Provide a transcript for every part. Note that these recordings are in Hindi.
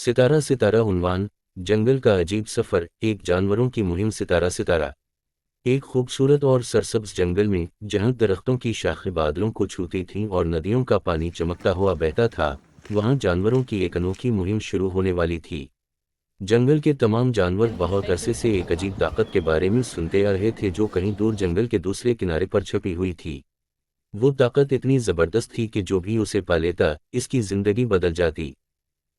सितारा सितारा उन्वान, जंगल का अजीब सफर, एक जानवरों की मुहिम। सितारा सितारा एक खूबसूरत और सरसब्ज जंगल में, जहां दरख्तों की शाखें बादलों को छूती थीं और नदियों का पानी चमकता हुआ बहता था, वहां जानवरों की एक अनोखी मुहिम शुरू होने वाली थी। जंगल के तमाम जानवर बहुत अरसे से एक अजीब ताकत के बारे में सुनते आ रहे थे जो कहीं दूर जंगल के दूसरे किनारे पर छुपी हुई थी। वो ताकत इतनी जबरदस्त थी कि जो भी उसे पा लेता, इसकी जिंदगी बदल जाती।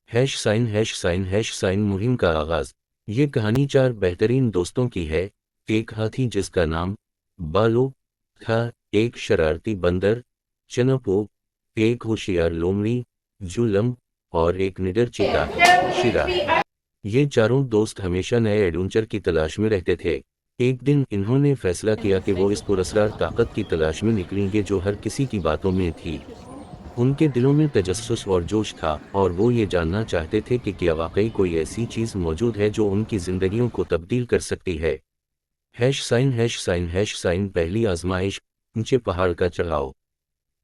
#####, मुहिम का आगाज। ये कहानी चार बेहतरीन दोस्तों की है। एक हाथी जिसका नाम बालो था, एक शरारती बंदर चनपो, एक होशियार लोमड़ी जूलम, और एक निडर चीता शिरा। ये चारों दोस्त हमेशा नए एडवेंचर की तलाश में रहते थे। एक दिन इन्होंने फैसला किया कि वो इस पुरस्कार ताकत की तलाश में निकलेंगे जो हर किसी की बातों में थी। उनके दिलों में तजस्सुस और जोश था, और वो ये जानना चाहते थे कि क्या वाकई कोई ऐसी चीज़ मौजूद है जो उनकी जिंदगियों को तब्दील कर सकती है। ####, पहली आजमाइश, ऊंचे पहाड़ का चढ़ाव।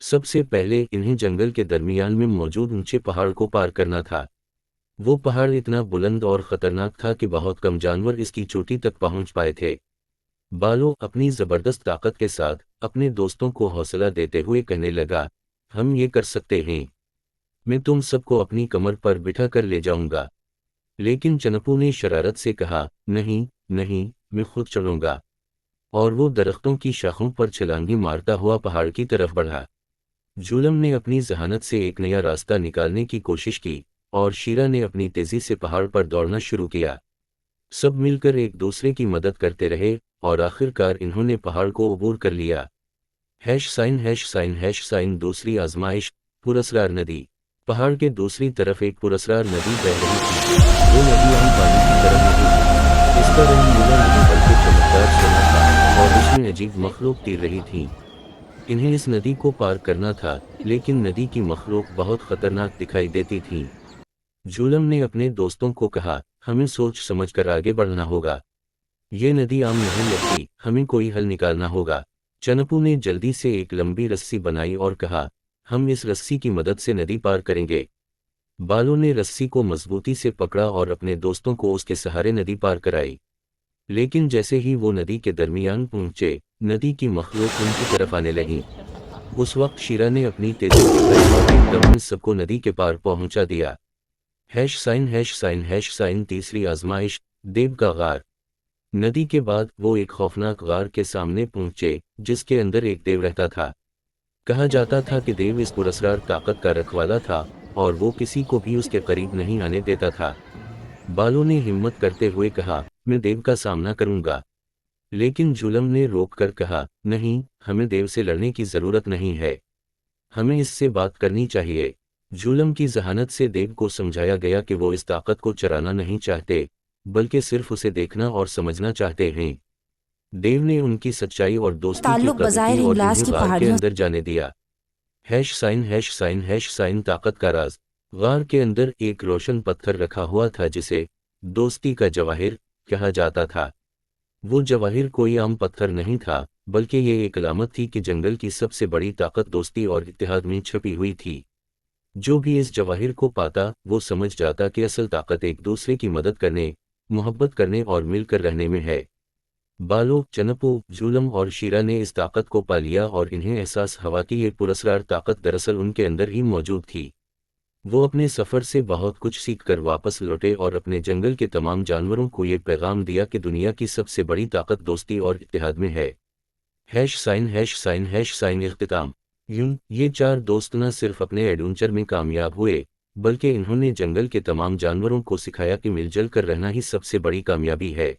सबसे पहले इन्हें जंगल के दरमियान में मौजूद ऊंचे पहाड़ को पार करना था। वो पहाड़ इतना बुलंद और खतरनाक था कि बहुत कम जानवर इसकी चोटी तक पहुंच पाए थे। बालो अपनी जबरदस्त ताकत के साथ अपने दोस्तों को हौसला देते हुए कहने लगा, हम ये कर सकते हैं। मैं तुम सबको अपनी कमर पर बिठा कर ले जाऊंगा। लेकिन चनपू ने शरारत से कहा, नहीं नहीं, मैं खुद चढ़ूंगा। और वो दरख्तों की शाखों पर छलांगी मारता हुआ पहाड़ की तरफ बढ़ा। झूलम ने अपनी जहानत से एक नया रास्ता निकालने की कोशिश की, और शीरा ने अपनी तेजी से पहाड़ पर दौड़ना शुरू किया। सब मिलकर एक दूसरे की मदद करते रहे, और आखिरकार इन्होंने पहाड़ को अबूर कर लिया। ####, दूसरी आजमाइश, पुरस्कार नदी। पहाड़ के दूसरी तरफ एक पुरस्कार नदी बह रही थी। वो नदी आम पानी की तरह नहीं थी। इसका रंग नीला नहीं बल्कि चमकदार सोना था, और उसमें अजीब मखलूक तैर रही थी। इन्हें इस नदी को पार करना था, लेकिन नदी की मखलूक बहुत खतरनाक दिखाई देती थी। झूलम ने अपने दोस्तों को कहा, हमें सोच समझकर आगे बढ़ना होगा। ये नदी आम नहीं लगती, हमें कोई हल निकालना होगा। चनपू ने जल्दी से एक लंबी रस्सी बनाई और कहा, हम इस रस्सी की मदद से नदी पार करेंगे। बालों ने रस्सी को मजबूती से पकड़ा और अपने दोस्तों को उसके सहारे नदी पार कराई। लेकिन जैसे ही वो नदी के दरमियान पहुंचे, नदी की मखलूक उनकी तरफ आने लगी। उस वक्त शीरा ने अपनी तेजी दिखाई और एकदम में सबको नदी के पार पहुंचा दिया। ####, तीसरी आजमाइश, देव का गार। नदी के बाद वो एक खौफनाक गार के सामने पहुंचे, जिसके अंदर एक देव रहता था। कहा जाता था कि देव इस पुरस्कार ताकत का रखवाला था, और वो किसी को भी उसके करीब नहीं आने देता था। बालो ने हिम्मत करते हुए कहा, मैं देव का सामना करूंगा। लेकिन जुलम ने रोक कर कहा, नहीं, हमें देव से लड़ने की जरूरत नहीं है। हमें इससे बात करनी चाहिए। जुलम की जहानत से देव को समझाया गया कि वो इस ताकत को चराना नहीं चाहते, बल्कि सिर्फ उसे देखना और समझना चाहते हैं। देव ने उनकी सच्चाई और दोस्ती की ताल्लुक कदर की बज़ाहिर और हिमलाज इन्हें की गार के पहाड़ियों अंदर जाने दिया। ####, ताकत का राज। गार के अंदर एक रोशन पत्थर रखा हुआ था जिसे दोस्ती का जवाहिर कहा जाता था। वो जवाहिर कोई आम पत्थर नहीं था, बल्कि ये एक अलामत थी कि जंगल की सबसे बड़ी ताकत दोस्ती और इत्तेहाद में छुपी हुई थी। जो भी इस जवाहिर को पाता, वो समझ जाता कि असल ताकत एक दूसरे की मदद करने, मोहब्बत करने और मिलकर रहने में है। बालो, चनपो, जुलम और शीरा ने इस ताकत को पा लिया, और इन्हें एहसास हुआ कि ये पुरस्कार ताकत दरअसल उनके अंदर ही मौजूद थी। वो अपने सफ़र से बहुत कुछ सीखकर वापस लौटे और अपने जंगल के तमाम जानवरों को ये पैगाम दिया कि दुनिया की सबसे बड़ी ताकत दोस्ती और इत्तेहाद में है। ####, इख्तिताम। यूं ये चार दोस्त न सिर्फ अपने एडवेंचर में कामयाब हुए, बल्कि इन्होंने जंगल के तमाम जानवरों को सिखाया कि मिलजुल कर रहना ही सबसे बड़ी कामयाबी है।